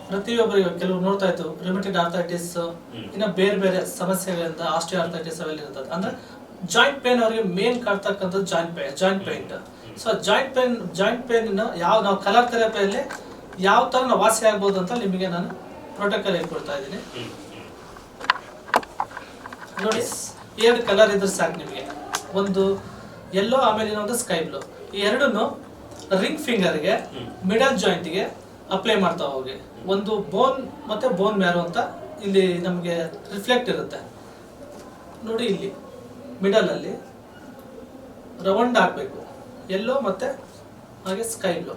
ಪ್ರತಿಯೊಬ್ಬರಿಗೆ ಕೆಲವು ನೋಡ್ತಾ ಇತ್ತು ರಿಮೆಟೆಡ್ ಆರ್ಥೈಟಿಸ್, ಇನ್ನು ಬೇರೆ ಬೇರೆ ಸಮಸ್ಯೆಗಳಿಂದ ಆಸ್ಟಿಯೋ ಆರ್ಥೈಟಿಸ್ ಅವೆಲ್ಲ ಇರ್ತದೆ. ಅಂದ್ರೆ ಜಾಯಿಂಟ್ ಪೇನ್ ಅವರಿಗೆ ಮೇನ್ ಕಾಡ್ತಕ್ಕಂಥದ್ದು joint pain. So joint pain ಯಾವ ನಾವು ಕಲರ್ ಥೆರಪಿಯಲ್ಲಿ ಯಾವ ತರ ನಾವು ವಾಸಿ ಆಗ್ಬೋದು ಅಂತ ನಿಮಗೆ ನಾನು ಪ್ರೋಟೋಕಾಲ್ ಹೇಳ್ಕೊಡ್ತಾ ಇದ್ದೀನಿ. ನೋಡಿ, 2 ಕಲರ್ ಇದ್ರೆ ಸಾಕು ನಿಮಗೆ. ಒಂದು ಯೆಲ್ಲೋ, ಆಮೇಲೆ ಇನ್ನೊಂದು ಸ್ಕೈ ಬ್ಲೂ. ಈ ಎರಡನ್ನು ರಿಂಗ್ ಫಿಂಗರ್ಗೆ ಮಿಡಲ್ ಜಾಯಿಂಟ್ಗೆ ಅಪ್ಲೈ ಮಾಡ್ತಾ ಹೋಗಿ. ಒಂದು ಬೋನ್ ಮತ್ತೆ ಬೋನ್ ಮ್ಯಾರೋ ಅಂತ ಇಲ್ಲಿ ನಮಗೆ ರಿಫ್ಲೆಕ್ಟ್ ಇರುತ್ತೆ ನೋಡಿ. ಇಲ್ಲಿ ಮಿಡಲ್ ಅಲ್ಲಿ ರೌಂಡ್ ಹಾಕಬೇಕು, ಯೆಲ್ಲೋ ಮತ್ತೆ ಹಾಗೆ ಸ್ಕೈ ಬ್ಲೂ.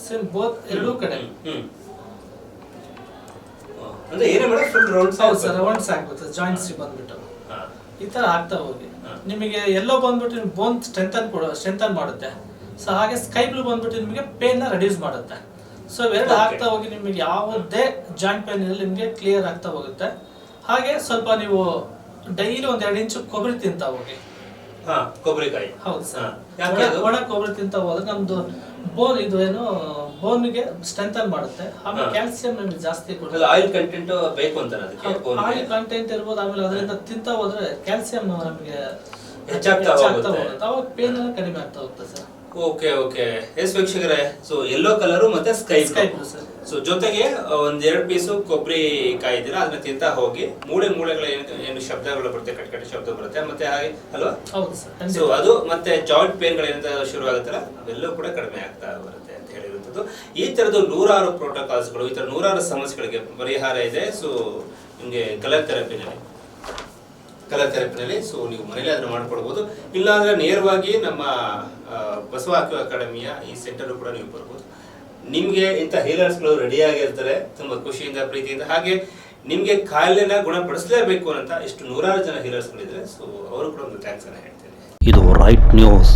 ಸೇಮ್ ಬೋತ್ ಎರಡೂ ಕಡೆ. ಅಂದ್ರೆ ಏನೇ ಮಾಡಿ ಫುಲ್ ರೌಂಡ್ಸ್. ಹೌದು ಸರ್, ರೌಂಡ್ಸ್ ಆಗ್ಬೇಕು ಜಾಯಿಂಟ್ಸ್ ಬಂದ್ಬಿಟ್ಟು ಈ ತರ ಆಗ್ತಾ ಹೋಗಿ. ನಿಮಗೆ ಎಲ್ಲೋ ಬಂದ್ಬಿಟ್ಟು ಬೋನ್ ಸ್ಟ್ರೆಂಥನ್ ಮಾಡುತ್ತೆ. ಸೊ ಹಾಗೆ ಸ್ಕೈ ಬ್ಲೂ ಬಂದ್ಬಿಟ್ಟು ನಿಮಗೆ ಪೇನ್ ನ ರೆಡ್ಯೂಸ್ ಮಾಡುತ್ತೆ. ಸೊ ಇವೆರಡು ಆಗ್ತಾ ಹೋಗಿ ನಿಮಗೆ ಯಾವುದೇ ಜಾಯಿಂಟ್ ಪೇನ್ ಇರಲಿ ನಿಮಗೆ ಕ್ಲಿಯರ್ ಆಗ್ತಾ ಹೋಗುತ್ತೆ. ಹಾಗೆ ಸ್ವಲ್ಪ ನೀವು ಡೈಲಿ 1-2 ಇಂಚು ಕೊಬ್ಬರಿ ತಿಂತಾ ಹೋಗಿ. ಕೊಬ್ಬರಿಕಾಯಿ. ಹೌದು ಸರ್, ಒಣ ಕೊಬ್ಬರಿ ತಿಂತಾ ಹೋದ್ರೆ ನಮ್ದು ಬೋನ್ ಇದು ಏನು ಬೋನ್ಗೆ ಸ್ಟ್ರೆಂಥನ್ ಮಾಡುತ್ತೆ. ಆಮೇಲೆ ಕ್ಯಾಲ್ಸಿಯಂ ನಮಗೆ ಜಾಸ್ತಿ ಕೊಡುತ್ತೆ. ಆಯಿಲ್ ಕಂಟೆಂಟ್ ಬೇಕು ಅಂತಾರೆ ಅದಕ್ಕೆ. ಆಯಿಲ್ ಕಂಟೆಂಟ್ ಇರ್ಬೋದು. ಆಮೇಲೆ ಅದರಿಂದ ತಿಂತಾ ಹೋದ್ರೆ ಕ್ಯಾಲ್ಸಿಯಂ ನಮಗೆ ಹೆಚ್ಚಾಗ್ತಾ ಹೋಗುತ್ತೆ. ಅವಾಗ ಪೇನ್ ಎಲ್ಲ ಕಡಿಮೆ ಆಗ್ತಾ ಹೋಗುತ್ತೆ ಸರ್. ಓಕೆ ಎಸ್ ವೀಕ್ಷಕರೇ, ಸೊ ಯೆಲ್ಲೋ ಕಲರ್ ಮತ್ತೆ ಸ್ಕೈ ಬ್ಲೂ ಸರ್. ಸೊ ಜೊತೆಗೆ 1-2 ಪೀಸು ಕೊಬ್ಬರಿ ಕಾಯಿ ಇದೀರಾ, ಅದನ್ನ ತಿಂತಾ ಹೋಗಿ ಮೂಳೆಗಳ ಏನು ಶಬ್ದಗಳು ಬರುತ್ತೆ, ಕಟ್ಟ ಶಬ್ದ ಬರುತ್ತೆ ಮತ್ತೆ ಹಾಗೆ ಅಲ್ವಾ. ಹೌದು ಸರ್. ಸೊ ಅದು ಮತ್ತೆ ಜಾಯಿಂಟ್ ಪೇನ್ಗಳು ಏನಂತ ಶುರು ಆಗುತ್ತಲ್ಲ ಅವೆಲ್ಲವೂ ಕೂಡ ಕಡಿಮೆ ಆಗ್ತಾ ಬರುತ್ತೆ ಅಂತ ಹೇಳಿರುವಂಥದ್ದು. ಈ ತರದ್ದು 100 ಪ್ರೋಟೋಕಾಲ್ಸ್ಗಳು, ಈ ತರ 100 ಸಮಸ್ಯೆಗಳಿಗೆ ಪರಿಹಾರ ಇದೆ. ಸೊ ನಿಮಗೆ ಕಲರ್ ಥೆರಪಿನಲ್ಲಿ ಸೊ ನೀವು ಮನೇಲಿ ಅದನ್ನ ಮಾಡ್ಕೊಳ್ಬಹುದು. ಇಲ್ಲಾಂದ್ರೆ ನೇರವಾಗಿ ನಮ್ಮ ಬಸವ ಅಕಾಡೆಮಿಯ ಈ ಸೆಂಟರ್ ಕೂಡ ನೀವು ಬರ್ಬೋದು. ನಿಮ್ಗೆ ಇಂಥ ಹೀಲರ್ಸ್ಗಳು ರೆಡಿ ಆಗಿರ್ತಾರೆ ತುಂಬಾ ಖುಷಿಯಿಂದ, ಪ್ರೀತಿಯಿಂದ. ಹಾಗೆ ನಿಮ್ಗೆ ಕಾಯಿಲೆನ ಗುಣಪಡಿಸಲೇಬೇಕು ಅಂತ ಇಷ್ಟು 100 ಜನ ಹೀಲರ್ಸ್ಗಳಿದ್ರೆ ಸೊ ಅವರು ಕೂಡ ಒಂದು ಥ್ಯಾಂಕ್ಸ್ ಅನ್ನ ಹೇಳ್ತೇನೆ. ಇದು ರೈಟ್ ನ್ಯೂಸ್.